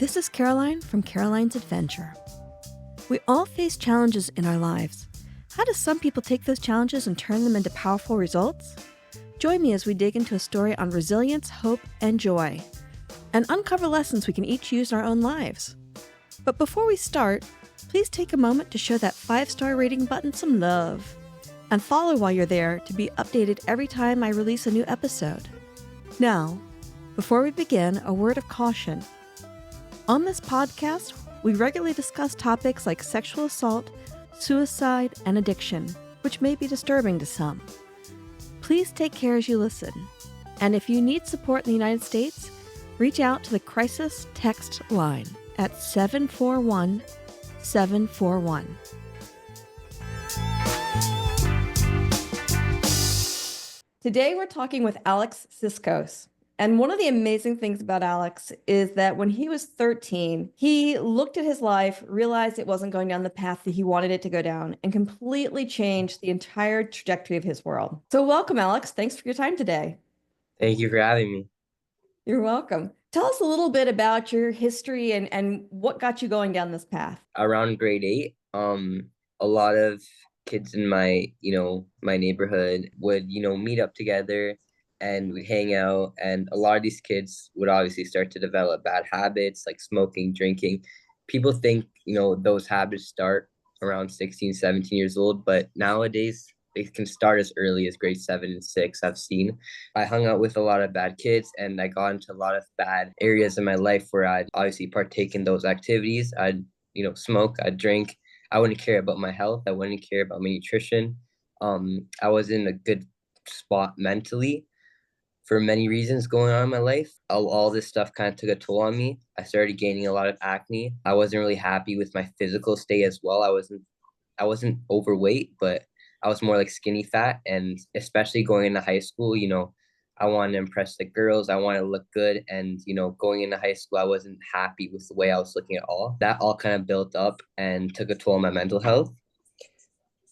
This is Caroline from Caroline's Adventure. We all face challenges in our lives. How do some people take those challenges and turn them into powerful results? Join me as we dig into a story on resilience, hope, and joy, and uncover lessons we can each use in our own lives. But before we start, please take a moment to show that 5-star rating button some love, and follow while you're there to be updated every time I release a new episode. Now, before we begin, a word of caution. On this podcast, we regularly discuss topics like sexual assault, suicide, and addiction, which may be disturbing to some. Please take care as you listen. And if you need support in the United States, reach out to the crisis text line at 741-741. Today we're talking with Alex Siskos. And one of the amazing things about Alex is that when he was 13, he looked at his life, realized it wasn't going down the path that he wanted it to go down, and completely changed the entire trajectory of his world. So welcome, Alex. Thanks for your time today. Thank you for having me. You're welcome. Tell us a little bit about your history and what got you going down this path. Around grade 8, a lot of kids in my neighborhood would, meet up together and we'd hang out. And a lot of these kids would obviously start to develop bad habits like smoking, drinking. People think, those habits start around 16, 17 years old, but nowadays they can start as early as grade 7 and 6, I've seen. I hung out with a lot of bad kids and I got into a lot of bad areas in my life where I'd obviously partake in those activities. I'd, smoke, I'd drink. I wouldn't care about my health. I wouldn't care about my nutrition. I was in a good spot mentally for many reasons going on in my life. All this stuff kind of took a toll on me. I started gaining a lot of acne. I wasn't really happy with my physical state as well. I wasn't overweight, but I was more like skinny fat. And especially going into high school, I wanted to impress the girls. I wanted to look good. And, going into high school, I wasn't happy with the way I was looking at all. That all kind of built up and took a toll on my mental health.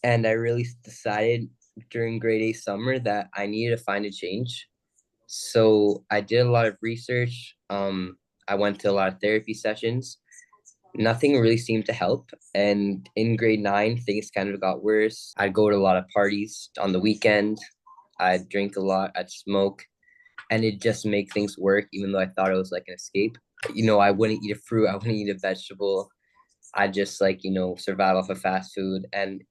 And I really decided during grade 8 summer that I needed to find a change. So I did a lot of research. I went to a lot of therapy sessions. Nothing really seemed to help. And in grade 9, things kind of got worse. I'd go to a lot of parties on the weekend. I'd drink a lot. I'd smoke. And it just make things work, even though I thought it was like an escape. I wouldn't eat a fruit. I wouldn't eat a vegetable. I just survive off of fast food. And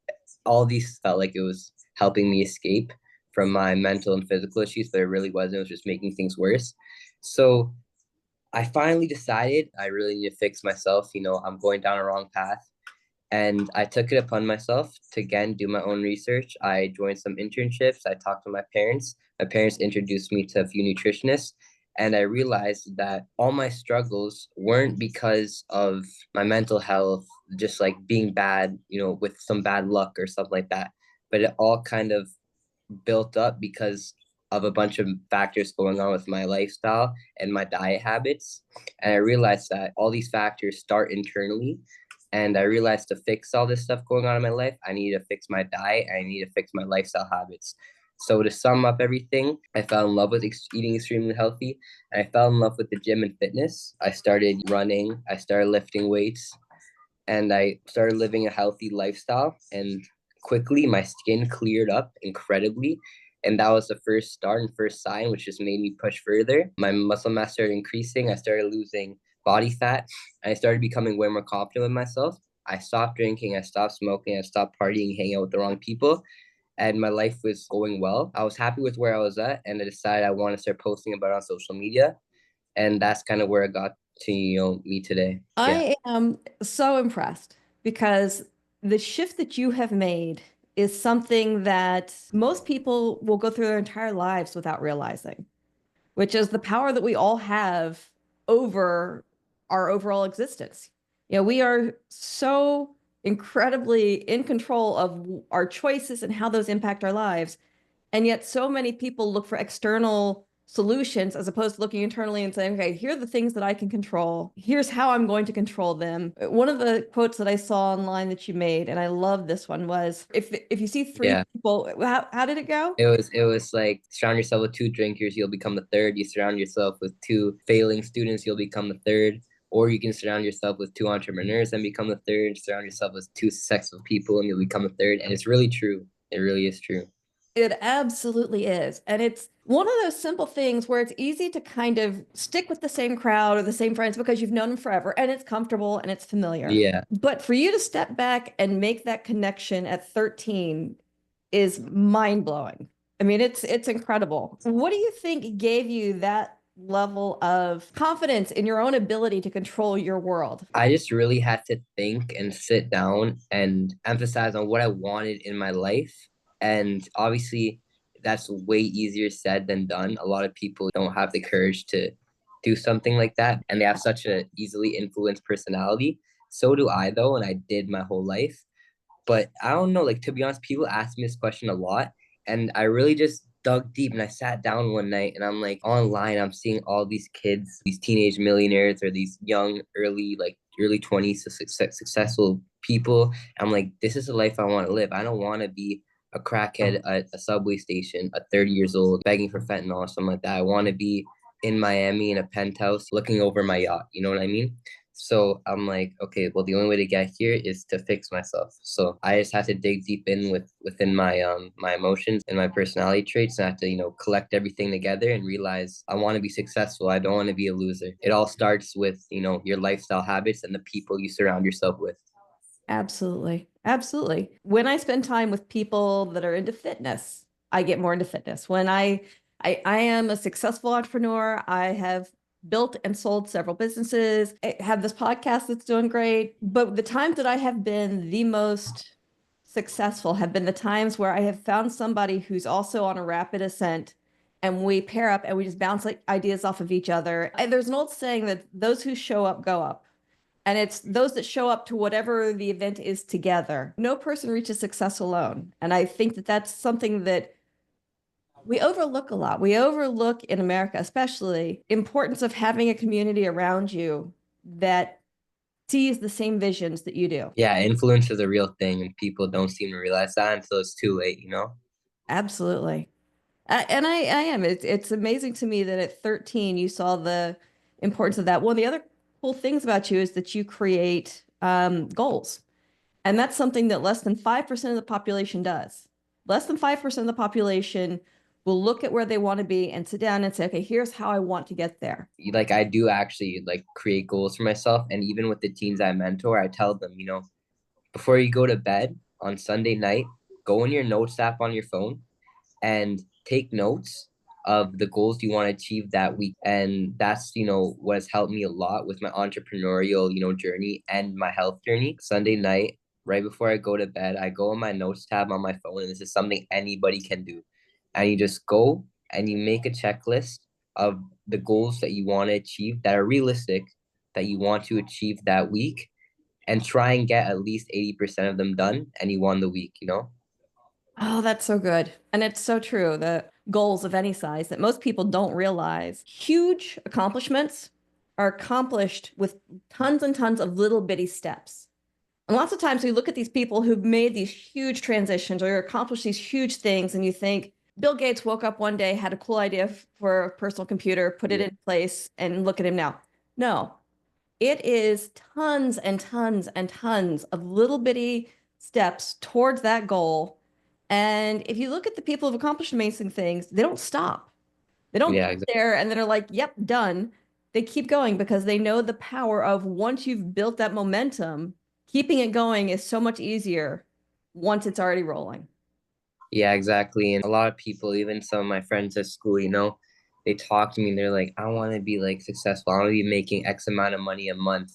all these felt like it was helping me escape from my mental and physical issues, but it really wasn't. It was just making things worse. So I finally decided I really need to fix myself. I'm going down a wrong path. And I took it upon myself to, again, do my own research. I joined some internships. I talked to my parents. My parents introduced me to a few nutritionists. And I realized that all my struggles weren't because of my mental health, just like being bad, with some bad luck or something like that. But it all kind of built up because of a bunch of factors going on with my lifestyle and my diet habits. And I realized that all these factors start internally. And I realized to fix all this stuff going on in my life, I need to fix my diet. I need to fix my lifestyle habits. So to sum up everything, I fell in love with eating extremely healthy. And I fell in love with the gym and fitness. I started running. I started lifting weights. And I started living a healthy lifestyle. And quickly, my skin cleared up incredibly. And that was the first start and first sign, which just made me push further. My muscle mass started increasing. I started losing body fat. I started becoming way more confident with myself. I stopped drinking. I stopped smoking. I stopped partying, hanging out with the wrong people. And my life was going well. I was happy with where I was at. And I decided I want to start posting about it on social media. And that's kind of where I got to, me today. I am so impressed because the shift that you have made is something that most people will go through their entire lives without realizing, which is the power that we all have over our overall existence. We are so incredibly in control of our choices and how those impact our lives. And yet so many people look for external solutions as opposed to looking internally and saying, okay, here are the things that I can control. Here's how I'm going to control them. One of the quotes that I saw online that you made, and I love this one, was if you see three people, how did it go? It was like, surround yourself with 2 drinkers, you'll become the third. You surround yourself with 2 failing students, you'll become the third. Or you can surround yourself with two entrepreneurs and become the third, surround yourself with two successful people and you'll become the third. And it's really true. It really is true. It absolutely is. And it's one of those simple things where it's easy to kind of stick with the same crowd or the same friends because you've known them forever and it's comfortable and it's familiar. Yeah. But for you to step back and make that connection at 13 is mind-blowing. I mean, it's incredible. What do you think gave you that level of confidence in your own ability to control your world? I just really had to think and sit down and emphasize on what I wanted in my life. And obviously, that's way easier said than done. A lot of people don't have the courage to do something like that, and they have such a easily influenced personality. So do I, though, and I did my whole life. But I don't know, like to be honest, people ask me this question a lot, and I really just dug deep and I sat down one night and I'm like online, I'm seeing all these kids, these teenage millionaires or these young, early 20s successful people. I'm like, this is the life I want to live. I don't want to be a crackhead at a subway station at 30 years old begging for fentanyl or something like that. I want to be in Miami in a penthouse looking over my yacht. You know what I mean? So I'm like, okay, well, the only way to get here is to fix myself. So I just had to dig deep in within my emotions and my personality traits, and I have to, collect everything together and realize I want to be successful. I don't want to be a loser. It all starts with, your lifestyle habits and the people you surround yourself with. Absolutely. Absolutely. When I spend time with people that are into fitness, I get more into fitness. When I am a successful entrepreneur, I have built and sold several businesses. I have this podcast that's doing great. But the times that I have been the most successful have been the times where I have found somebody who's also on a rapid ascent and we pair up and we just bounce like ideas off of each other. There's an old saying that those who show up go up. And it's those that show up to whatever the event is together. No person reaches success alone. And I think that that's something that we overlook a lot. We overlook in America, especially, importance of having a community around you that sees the same visions that you do. Yeah, influence is a real thing, and people don't seem to realize that until it's too late. Absolutely. And I am. It's amazing to me that at 13 you saw the importance of that. One of the other cool things about you is that you create goals. And that's something that less than 5% of the population does. Less than 5% of the population will look at where they want to be and sit down and say, okay, here's how I want to get there. Like I do actually like create goals for myself, and even with the teens I mentor, I tell them, before you go to bed on Sunday night, go in your notes app on your phone and take notes of the goals you want to achieve that week. And that's, what has helped me a lot with my entrepreneurial, journey and my health journey. Sunday night, right before I go to bed, I go on my notes tab on my phone, and this is something anybody can do. And you just go and you make a checklist of the goals that you want to achieve that are realistic, that you want to achieve that week, and try and get at least 80% of them done, and you won the week. Oh, that's so good. And it's so true. The goals of any size that most people don't realize. Huge accomplishments are accomplished with tons and tons of little bitty steps. And lots of times we look at these people who've made these huge transitions or accomplished these huge things, and you think Bill Gates woke up one day, had a cool idea for a personal computer, put it Yeah. in place, and look at him now. No, it is tons and tons and tons of little bitty steps towards that goal. And if you look at the people who've accomplished amazing things, they don't stop. They don't Yeah, get exactly. there and then are like, yep, done. They keep going because they know the power of once you've built that momentum, keeping it going is so much easier once it's already rolling. Yeah, exactly. And a lot of people, even some of my friends at school, they talk to me and they're like, I want to be like successful. I want to be making X amount of money a month.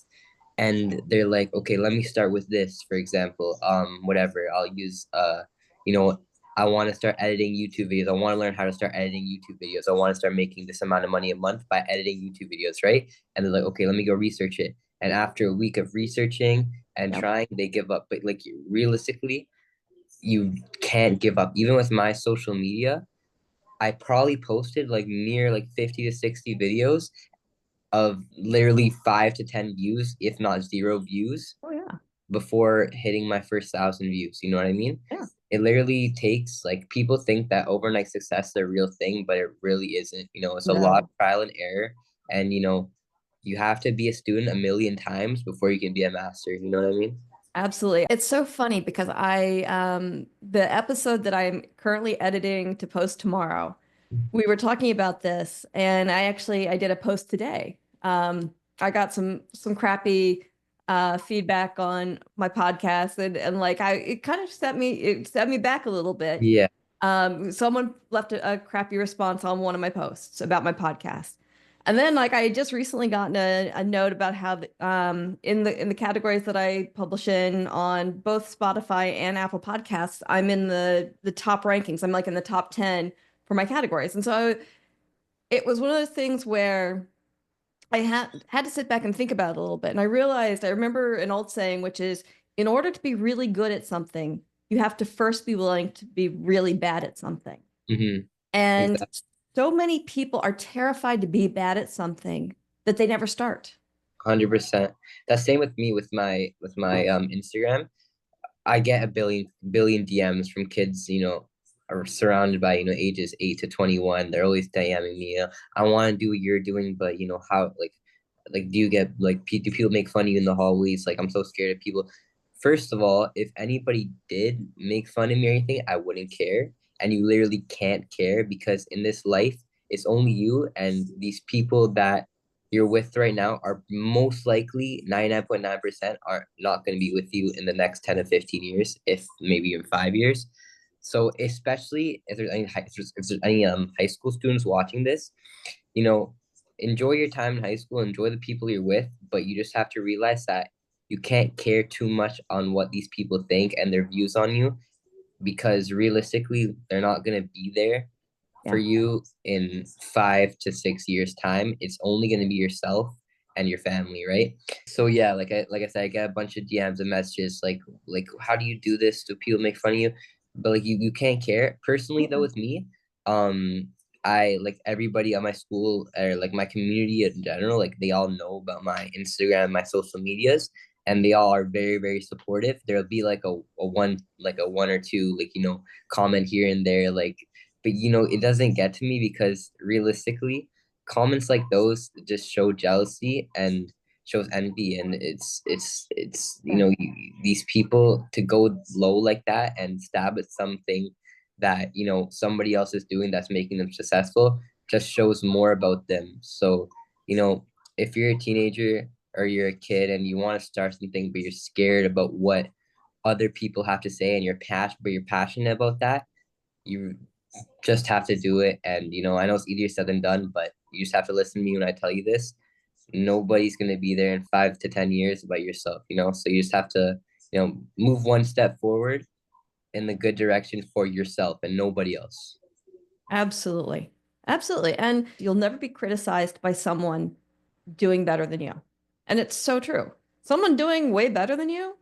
And they're like, okay, let me start with this, for example. Whatever. I'll use you know, I want to start editing YouTube videos. I want to learn how to start editing YouTube videos. I want to start making this amount of money a month by editing YouTube videos, right? And they're like, okay, let me go research it. And after a week of researching and Yep. trying, they give up. But like realistically, you can't give up. Even with my social media, I probably posted like near like 50 to 60 videos of literally 5 to 10 views, if not zero views, Oh yeah. before hitting my first 1,000 views. You know what I mean? Yeah. It literally takes like people think that overnight success is a real thing, but it really isn't. It's a lot of No. trial and error. And You have to be a student a million times before you can be a master. You know what I mean? Absolutely. It's so funny because the episode that I'm currently editing to post tomorrow, we were talking about this, and I did a post today. I got some crappy feedback on my podcast, and like it kind of set me back a little bit. Yeah. Someone left a crappy response on one of my posts about my podcast. And then like I had just recently gotten a note about how in the categories that I publish in on both Spotify and Apple Podcasts, I'm in the top rankings. I'm like in the top 10 for my categories. And so it was one of those things where I had to sit back and think about it a little bit. And I remember an old saying, which is, in order to be really good at something, you have to first be willing to be really bad at something. Mm-hmm. And Exactly. so many people are terrified to be bad at something that they never start. 100%. That's same with me with my Instagram. I get a billion DMs from kids, are surrounded by, ages 8 to 21. They're always DMing me, I want to do what you're doing, but how, like, do you get, like, do people make fun of you in the hallways? Like, I'm so scared of people. First of all, if anybody did make fun of me or anything, I wouldn't care. And you literally can't care, because in this life, it's only you, and these people that you're with right now are most likely 99.9% are not going to be with you in the next 10 to 15 years, if maybe in 5 years. So especially if there's any high school students watching this, you know, enjoy your time in high school, enjoy the people you're with, but you just have to realize that you can't care too much on what these people think and their views on you, because realistically, they're not going to be there for Yeah. you in 5 to 6 years time. It's only going to be yourself and your family, right? So yeah, like I said, I get a bunch of DMs and messages like how do you do this? Do people make fun of you? But like you can't care. Personally though, Mm-mm. with me, um I like everybody at my school, or like my community in general, like they all know about my Instagram, my social medias, and they all are very, very supportive. There'll be like a one or two, like, comment here and there, like, but it doesn't get to me, because realistically, comments like those just show jealousy and shows envy, and it's Yeah. these people to go low like that and stab at something that somebody else is doing that's making them successful, just shows more about them. So you know if you're a teenager or you're a kid and you want to start something, but you're scared about what other people have to say, and you're passionate about that, you just have to do it. And I know it's easier said than done, but you just have to listen to me when I tell you this. Nobody's going to be there in 5 to 10 years but yourself, so you just have to move one step forward in the good direction for yourself and nobody else. Absolutely. Absolutely. And you'll never be criticized by someone doing better than you. And it's so true. Someone doing way better than you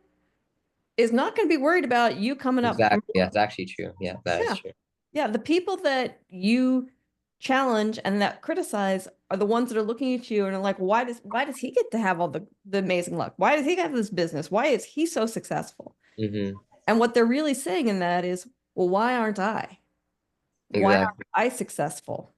is not going to be worried about you coming up from Exactly. That's actually true. Yeah, that is yeah. true. Yeah, the people that you challenge and that criticize are the ones that are looking at you and are like, why does he get to have all the amazing luck? Why does he have this business? Why is he so successful? Mm-hmm. And what they're really saying in that is, well, why aren't I? Why aren't Exactly. I successful?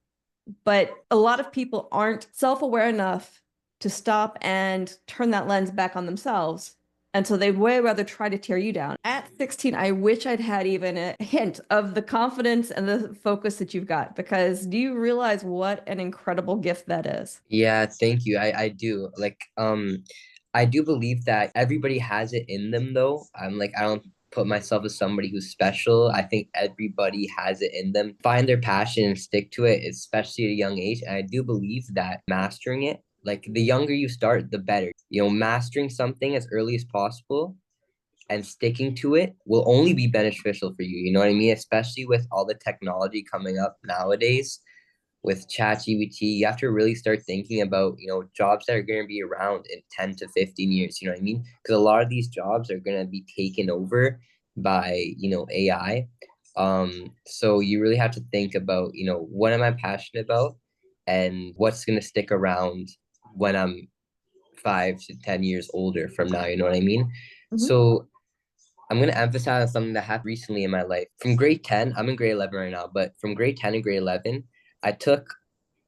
But a lot of people aren't self-aware enough to stop and turn that lens back on themselves. And so they'd way rather try to tear you down. At 16, I wish I'd had even a hint of the confidence and the focus that you've got, because do you realize what an incredible gift that is? Yeah, thank you. I do. Like, I do believe that everybody has it in them though. I'm like, I don't put myself as somebody who's special. I think everybody has it in them. Find their passion and stick to it, especially at a young age. And I do believe that mastering it, like the younger you start, the better. Mastering something as early as possible and sticking to it will only be beneficial for you. You know what I mean? Especially with all the technology coming up nowadays with ChatGPT, you have to really start thinking about, jobs that are going to be around in 10 to 15 years. You know what I mean? Because a lot of these jobs are going to be taken over by, AI. So you really have to think about, what am I passionate about and what's going to stick around when I'm 5 to 10 years older from now. You know what I mean? Mhm. So I'm going to emphasize something that happened recently in my life. From grade 10, I'm in grade 11 right now, but from grade 10 and grade 11, I took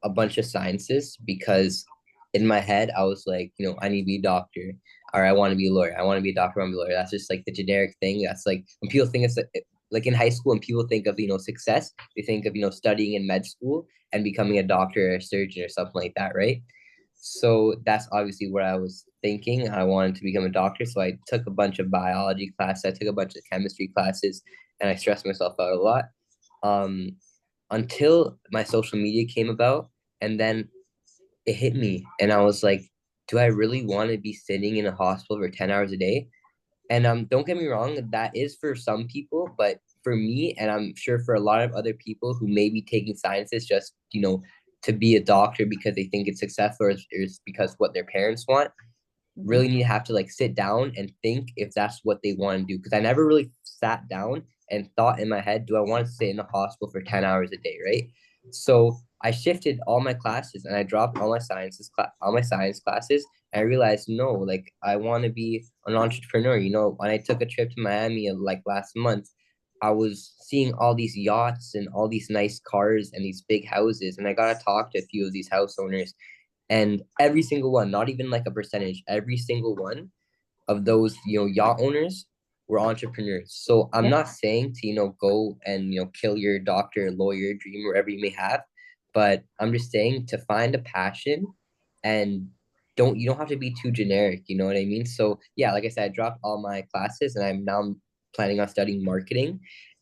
a bunch of sciences because in my head, I was like, I need to be a doctor, or I want to be a lawyer. I want to be a doctor. I want to be a lawyer. That's just like the generic thing. That's like when people think it's like in high school, when people think of success, they think of studying in med school and becoming a doctor or a surgeon or something like that, right? So that's obviously what I was thinking. I wanted to become a doctor, so I took a bunch of biology classes. I took a bunch of chemistry classes, and I stressed myself out a lot. Um, until my social media came about, and then it hit me, and I was like, do I really want to be sitting in a hospital for 10 hours a day? And don't get me wrong, that is for some people, but for me, and I'm sure for a lot of other people who may be taking sciences just to be a doctor because they think it's successful, or is because what their parents want, Mhm. really need to have to like sit down and think if that's what they want to do. Because I never really sat down and thought in my head, do I want to sit in a hospital for 10 hours a day, right? So I shifted all my classes and I dropped all my science classes. And I realized, no, like I want to be an entrepreneur. When I took a trip to Miami like last month, I was seeing all these yachts and all these nice cars and these big houses. And I got to talk to a few of these house owners, and every single one, not even like a percentage, every single one of those yacht owners were entrepreneurs. So I'm Yeah. not saying to go and kill your doctor, lawyer dream, wherever you may have, but I'm just saying to find a passion, and you don't have to be too generic, you know what I mean? So yeah, like I said, I dropped all my classes, and I'm planning on studying marketing.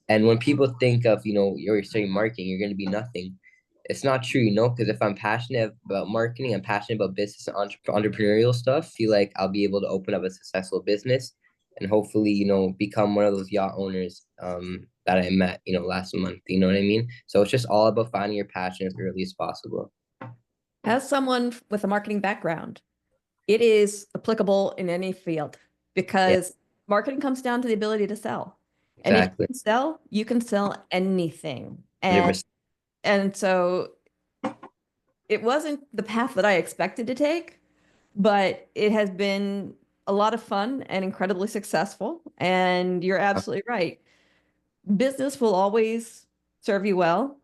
And when people think of you're studying marketing, you're going to be nothing, it's not true, because if I'm passionate about marketing, I'm passionate about business and entrepreneurial stuff, feel like I'll be able to open up a successful business and hopefully, become one of those yacht owners that I met, last month. You know what I mean? So it's just all about finding your passion as early as possible. As someone with a marketing background, it is applicable in any field Yeah, because marketing comes down to the ability to sell. And if exactly. you can sell anything. And 100%. and so it wasn't the path that I expected to take, but it has been a lot of fun and incredibly successful. And you're absolutely right. Business will always serve you well.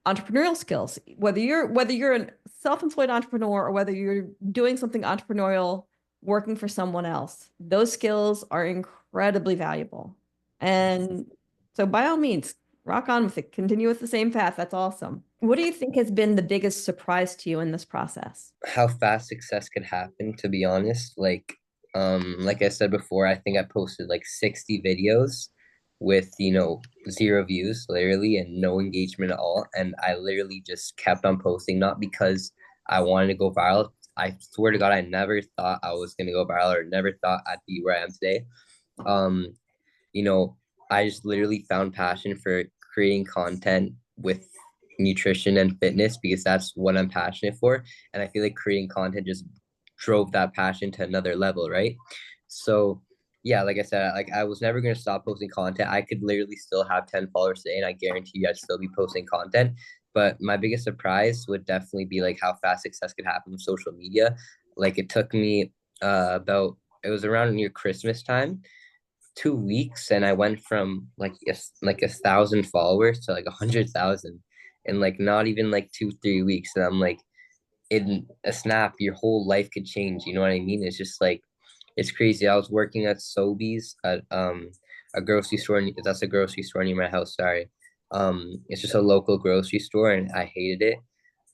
Entrepreneurial skills, whether you're a self-employed entrepreneur or whether you're doing something entrepreneurial working for someone else, those skills are incredibly valuable. And so by all means, rock on with it. Continue with the same path. That's awesome. What do you think has been the biggest surprise to you in this process? How fast success could happen, to be honest. Like I said before, I think I posted like 60 videos with, zero views literally and no engagement at all. And I literally just kept on posting, not because I wanted to go viral. I swear to God, I never thought I was gonna go viral, or never thought I'd be where I am today. Um, you know, I just literally found passion for creating content with nutrition and fitness because that's what I'm passionate for. And I feel like creating content just drove that passion to another level, right? So yeah, like I said, like I was never gonna stop posting content. I could literally still have 10 followers today, and I guarantee you I'd still be posting content. But my biggest surprise would definitely be like how fast success could happen with social media. Like it took me about it was around near Christmas time, 2 weeks, and I went from like 1,000 followers to like 100,000 in like not even like 2 3 weeks. And I'm like, in a snap, your whole life could change. You know what I mean? It's just like it's crazy. I was working at Sobeys at a grocery store. That's a grocery store near my house. Sorry. It's just a local grocery store, and I hated it.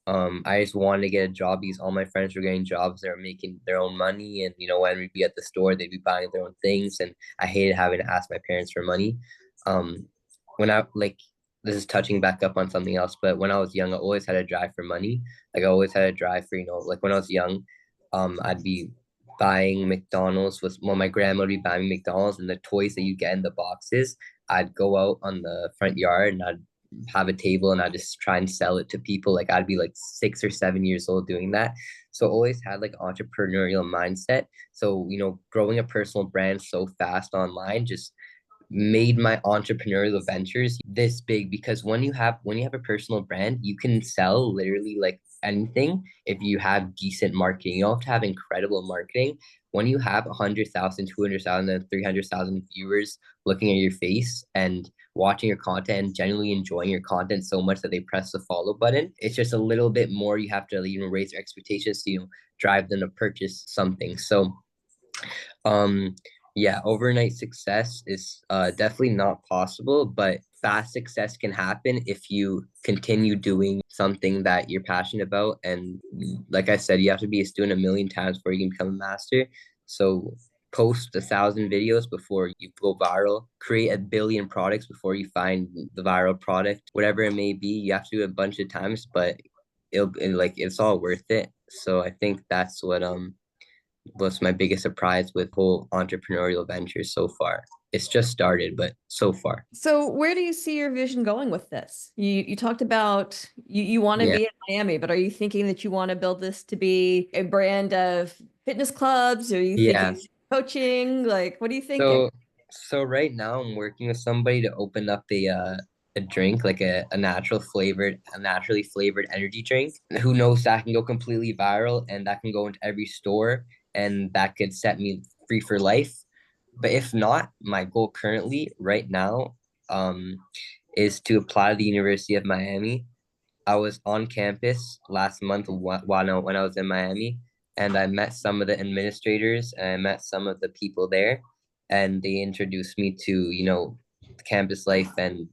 I just wanted to get a job because all my friends were getting jobs. They were making their own money, and when we'd be at the store, they'd be buying their own things, and I hated having to ask my parents for money. Um, when I like this is touching back up on something else, but when I was young, I always had a drive for money. Like I always had a drive for like when I was young, I'd be buying McDonald's with well, my grandma would be buying McDonald's, and the toys that you get in the boxes, I'd go out on the front yard and I'd have a table and I just try and sell it to people. Like I'd be like 6 or 7 years old doing that. So always had like entrepreneurial mindset. So, growing a personal brand so fast online just made my entrepreneurial ventures this big, because when you have a personal brand, you can sell literally like anything if you have decent marketing. You don't have to have incredible marketing. When you have 100,000, 200,000, and 300,000 viewers looking at your face, and watching your content and genuinely enjoying your content so much that they press the follow button. It's just a little bit more. You have to, raise your expectations to, drive them to purchase something. So um, yeah, overnight success is definitely not possible, but fast success can happen if you continue doing something that you're passionate about. And like I said, you have to be a student a million times before you can become a master. So post 1,000 videos before you go viral, create a billion products before you find the viral product, whatever it may be. You have to do it a bunch of times, but it's all worth it. So I think that's what was my biggest surprise with whole entrepreneurial venture so far. It's just started, but so far. So where do you see your vision going with this? You talked about you want to Yeah. be in Miami, but are you thinking that you want to build this to be a brand of fitness clubs? Or are you Yeah. thinking coaching? Like, what are you thinking? So so right now I'm working with somebody to open up a drink, like a naturally flavored energy drink. Who knows, that can go completely viral and that can go into every store and that could set me free for life. But if not, my goal currently right now um is to apply to the University of Miami. I was on campus last month when I was in Miami, and I met some of the administrators and I met some of the people there, and they introduced me to, campus life and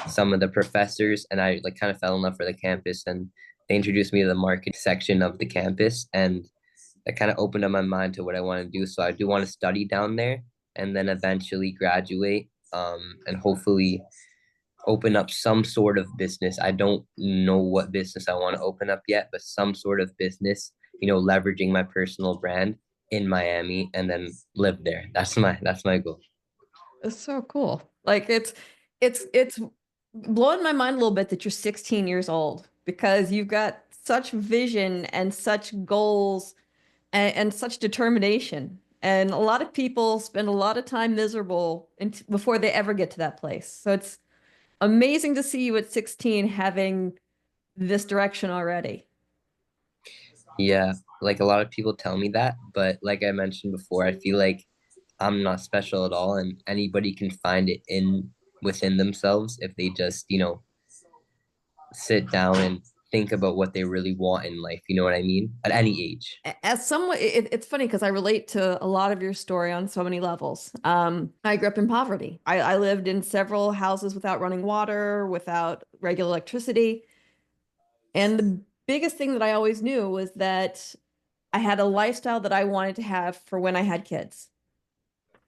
some of the professors, and I like kind of fell in love for the campus, and they introduced me to the market section of the campus, and that kind of opened up my mind to what I want to do. So I do want to study down there and then eventually graduate, and hopefully open up some sort of business. I don't know what business I want to open up yet, but some sort of business, leveraging my personal brand in Miami and then live there. That's my goal. It's so cool. Like it's blowing my mind a little bit that you're 16 years old because you've got such vision and such goals and such determination. And a lot of people spend a lot of time miserable before they ever get to that place. So it's amazing to see you at 16 having this direction already. Yeah, like a lot of people tell me that, but like I mentioned before, I feel like I'm not special at all and anybody can find it in within themselves if they just, sit down and think about what they really want in life, you know what I mean? At any age. As someone, it's funny because I relate to a lot of your story on so many levels. I grew up in poverty. I lived in several houses without running water, without regular electricity. And the biggest thing that I always knew was that I had a lifestyle that I wanted to have for when I had kids.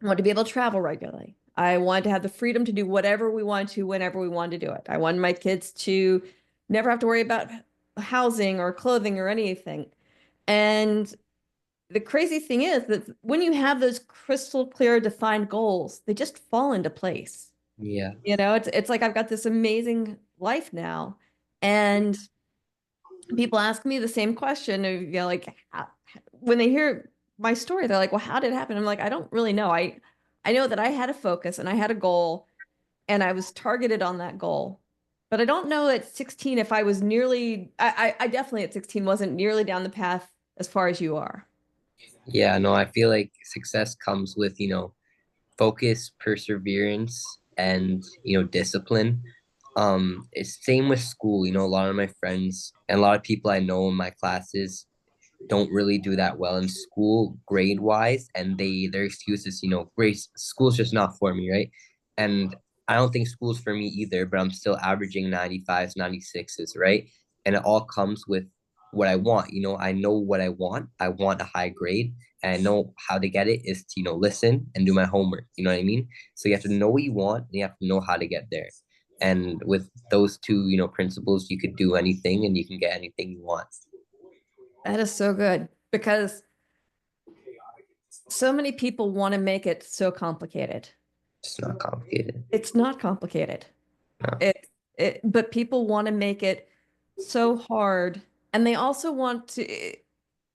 I wanted to be able to travel regularly. I wanted to have the freedom to do whatever we wanted to whenever we wanted to do it. I wanted my kids to never have to worry about housing or clothing or anything. And the crazy thing is that when you have those crystal clear defined goals, they just fall into place. Yeah. It's like I've got this amazing life now. And people ask me the same question of, like when they hear my story, they're like, well, how did it happen? I'm like, I don't really know. I know that I had a focus and I had a goal and I was targeted on that goal. But I don't know at 16 if I was nearly, I definitely at 16 wasn't nearly down the path as far as you are. Yeah, no, I feel like success comes with, focus, perseverance, and, discipline. It's same with school. A lot of my friends and a lot of people I know in my classes don't really do that well in school grade wise, and their excuse is, grade school's just not for me, right? And I don't think school's for me either, but I'm still averaging 95s, 96s, right? And it all comes with what I want. I know what I want. I want a high grade, and I know how to get it is to, listen and do my homework. You know what I mean? So you have to know what you want and you have to know how to get there. And with those two, principles, you could do anything and you can get anything you want. That is so good because so many people want to make it so complicated. It's not complicated. It's not complicated. No. But people want to make it so hard. And they also want to,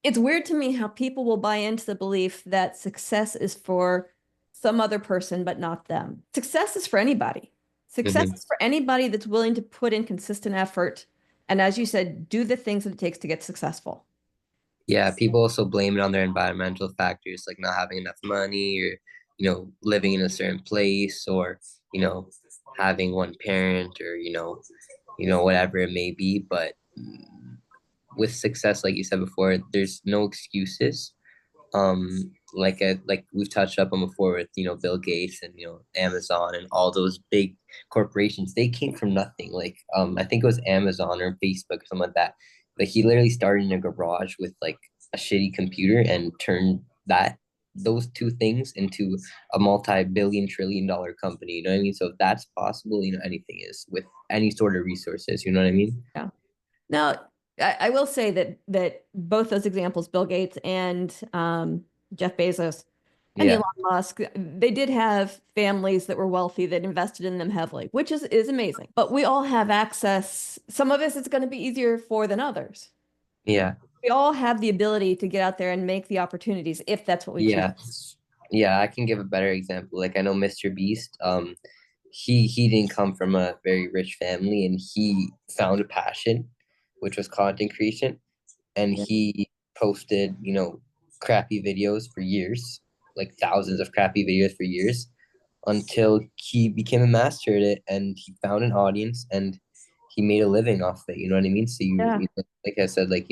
it's weird to me how people will buy into the belief that success is for some other person, but not them. Success is for anybody. Success Mhm. is for anybody that's willing to put in consistent effort. And as you said, do the things that it takes to get successful. Yeah, people also blame it on their environmental factors, like not having enough money or, living in a certain place or you know, having one parent or, whatever it may be. But with success, like you said before, there's no excuses. Like we've touched up on before with Bill Gates and Amazon and all those big corporations. They came from nothing. Like I think it was Amazon or Facebook or something like that. Like he literally started in a garage with like a shitty computer and turned those two things into a multi-billion trillion dollar company. You know what I mean? So if that's possible, anything is with any sort of resources. You know what I mean? Yeah. Now, I will say that both those examples, Bill Gates and Jeff Bezos and Yeah. Elon Musk, they did have families that were wealthy that invested in them heavily, which is amazing. But we all have access. Some of us it's going to be easier for than others. Yeah. We all have the ability to get out there and make the opportunities if that's what we choose. Yeah. Yeah, I can give a better example. Like I know Mr. Beast, he didn't come from a very rich family and he found a passion, which was content creation, and Yeah. he posted, crappy videos for years, like thousands of crappy videos for years until he became a master at it and he found an audience and he made a living off it, you know what I mean? So Yeah. like I said, like,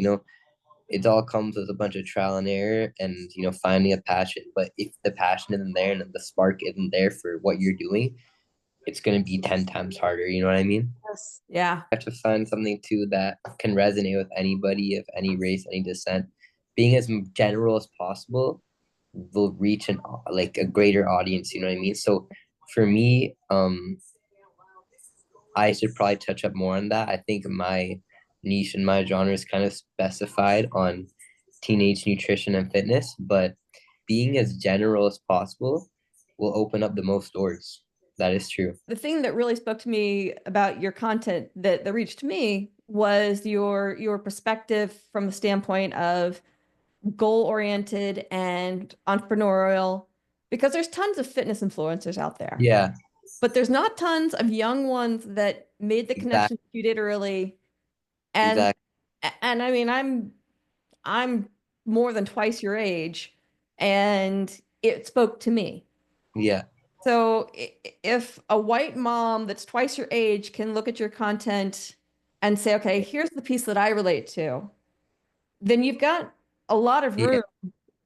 it all comes with a bunch of trial and error and finding a passion. But if the passion isn't there and the spark isn't there for what you're doing, it's going to be 10 times harder. You know what I mean? Yes. Yeah. I have to find something too that can resonate with anybody of any race, any descent. Being as general as possible will reach like a greater audience. You know what I mean? So for me, I should probably touch up more on that. I think my niche and my genre is kind of specified on teenage nutrition and fitness, but being as general as possible will open up the most doors. That is true. The thing that really spoke to me about your content that reached me was your perspective from the standpoint of goal oriented and entrepreneurial, because there's tons of fitness influencers out there, Yeah, but there's not tons of young ones that made the exactly, connection you did early. And exactly. and I mean, I'm more than twice your age, and it spoke to me. Yeah, So if a white mom that's twice your age can look at your content and say, okay, here's the piece that I relate to, then you've got a lot of yeah. room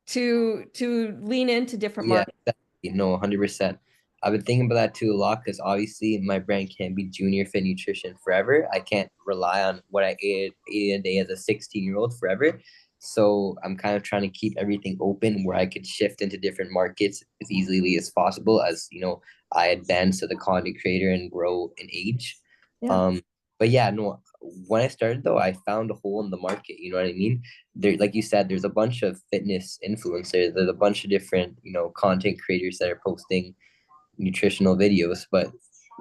to lean into different Yeah, markets. definitely. No, 100%. I've been thinking about that too a lot because obviously my brand can't be junior fit nutrition forever. I can't rely on what I ate a day as a 16-year-old forever. So I'm kind of trying to keep everything open where I could shift into different markets as easily as possible as, I advance as a content creator and grow in age. Yeah. Um, but yeah, no, when I started though, I found a hole in the market, you know what I mean? There, like you said, there's a bunch of fitness influencers. There's a bunch of different, content creators that are posting nutritional videos, but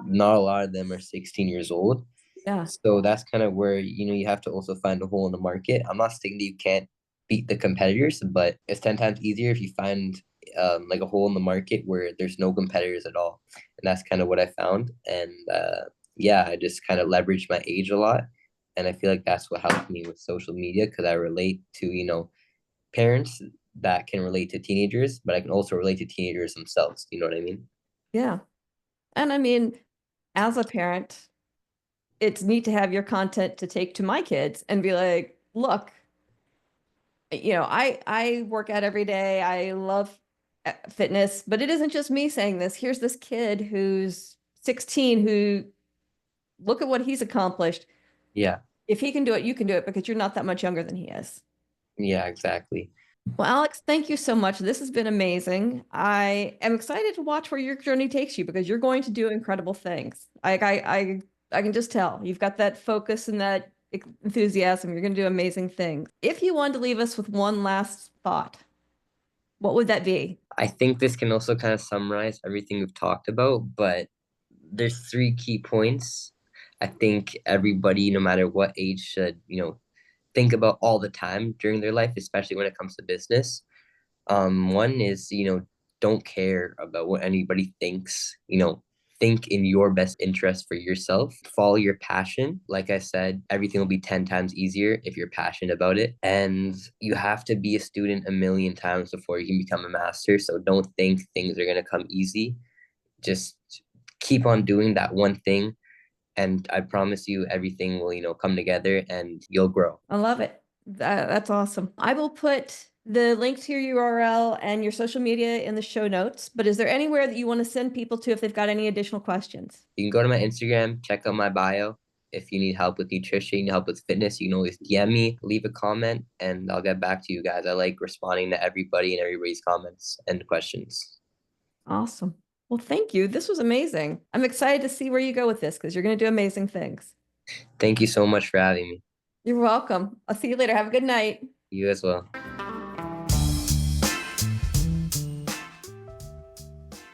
not a lot of them are 16 years old. Yeah. So that's kind of where, you have to also find a hole in the market. I'm not saying that you can't beat the competitors, but it's 10 times easier if you find like a hole in the market where there's no competitors at all. And that's kind of what I found. And yeah, I just kind of leveraged my age a lot. And I feel like that's what helped me with social media because I relate to, parents that can relate to teenagers, but I can also relate to teenagers themselves. You know what I mean? Yeah. And I mean, as a parent, it's neat to have your content to take to my kids and be like, look, I work out every day. I love fitness, but it isn't just me saying this. Here's this kid who's 16 who look at what he's accomplished. Yeah. If he can do it, you can do it because you're not that much younger than he is. Yeah, exactly. Well, Alex, thank you so much. This has been amazing. I am excited to watch where your journey takes you because you're going to do incredible things. I can just tell you've got that focus and that enthusiasm. You're going to do amazing things. If you wanted to leave us with one last thought, what would that be? I think this can also kind of summarize everything we've talked about, but there's three key points I think everybody, no matter what age, should, think about all the time during their life, especially when it comes to business. One is, don't care about what anybody thinks, think in your best interest for yourself. Follow your passion. Like I said, everything will be 10 times easier if you're passionate about it. And you have to be a student a million times before you can become a master. So don't think things are going to come easy. Just keep on doing that one thing, and I promise you everything will, come together and you'll grow. I love it. That's awesome. I will put the link to your URL and your social media in the show notes, but is there anywhere that you want to send people to if they've got any additional questions? You can go to my Instagram, check out my bio. If you need help with nutrition, you need help with fitness, you can always DM me, leave a comment, and I'll get back to you guys. I like responding to everybody and everybody's comments and questions. Awesome. Well, thank you. This was amazing. I'm excited to see where you go with this because you're going to do amazing things. Thank you so much for having me. You're welcome. I'll see you later. Have a good night. You as well.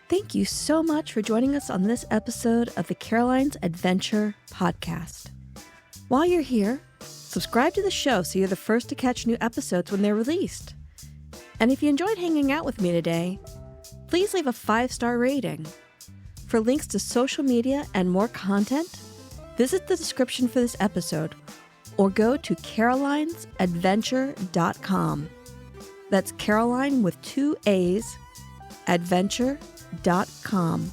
Thank you so much for joining us on this episode of the Caroline's Adventure podcast. While you're here, subscribe to the show so you're the first to catch new episodes when they're released. And if you enjoyed hanging out with me today, please leave a 5-star rating. For links to social media and more content, visit the description for this episode or go to carolinesadventure.com. That's Caroline with 2 A's, adventure.com.